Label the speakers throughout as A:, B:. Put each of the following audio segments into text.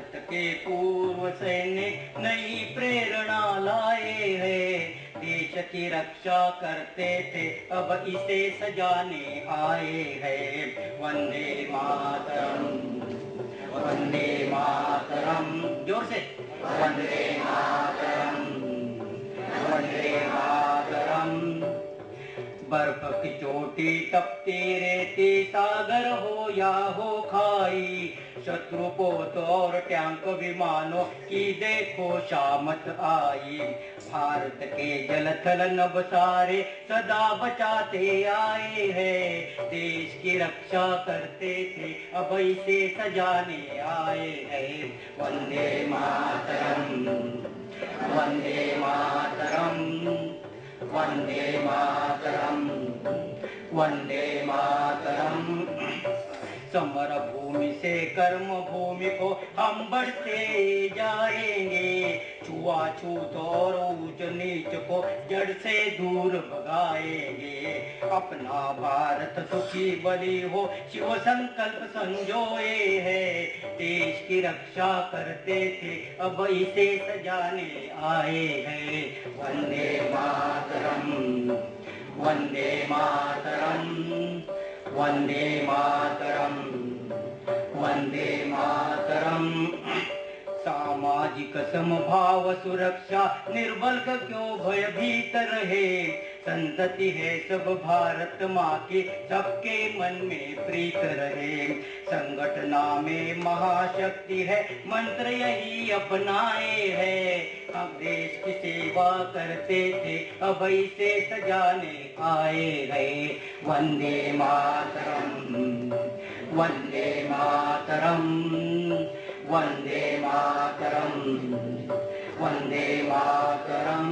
A: भारत के पूर्व सैनिक नई प्रेरणा लाए हैं। देश की रक्षा करते थे अब इसे सजाने आए हैं। वंदे मातरम, वंदे मातरम, जोर से वंदे मातरम, वंदे मातरम। बर्फ की चोटी तपती रेती सागर हो या हो खाई, शत्रु पोत और टैंक विमानों की देखो शामत आई। भारत के जल थल नभ सारे सदा बचाते आए हैं। देश की रक्षा करते थे अब इसे सजाने आए हैं। वंदे मातरम, वंदे मातरम, वंदे मातरम, वंदे मातरम। समर भूमि से कर्म भूमि को हम बढ़ते जाएंगे। छुआछूत और ऊंच नीच को जड़ से दूर भगाएंगे। अपना भारत सुखी बली हो शिव संकल्प संजोए है। देश की रक्षा करते थे अब इसे सजाने आए हैं। वंदे मातरम, वंदे मातरम, वंदे मातरम, वंदे मातरम। सामाजिक समभाव सुरक्षा निर्बल का क्यों भयभीत रहे। संतति है सब भारत माँ की सबके मन में प्रीत रहे। संगठना में महाशक्ति है मंत्र यही अपनाए है। हम देश की सेवा करते थे अब इसे सजाने आए हैं। वंदे मातरम, वंदे मातरम, वंदे मातरम, वंदे मातरम।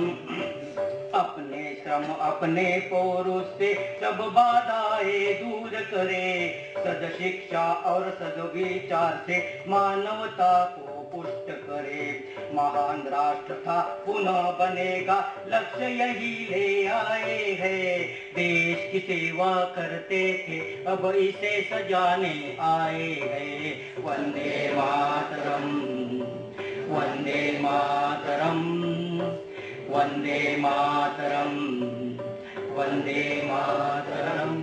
A: अपने श्रम अपने पौरुष से सब बाधाएं दूर करे। सद शिक्षा और सद विचार से मानवता को पुष्ट करे। महान राष्ट्र था पुनः बनेगा लक्ष्य यही ले आए हैं। देश की सेवा करते थे अब इसे सजाने आए हैं। वंदे मातरम, वंदे मातरम, वंदे मातरम, वंदे मातरम।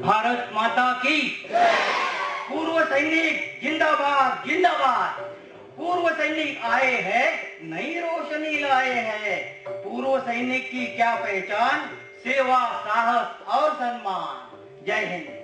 A: भारत माता की पूर्व सैनिक जिंदाबाद, जिंदाबाद। पूर्व सैनिक आए हैं नई रोशनी लाए हैं। पूर्व सैनिक की क्या पहचान, सेवा, साहस और सम्मान। जय हिंद।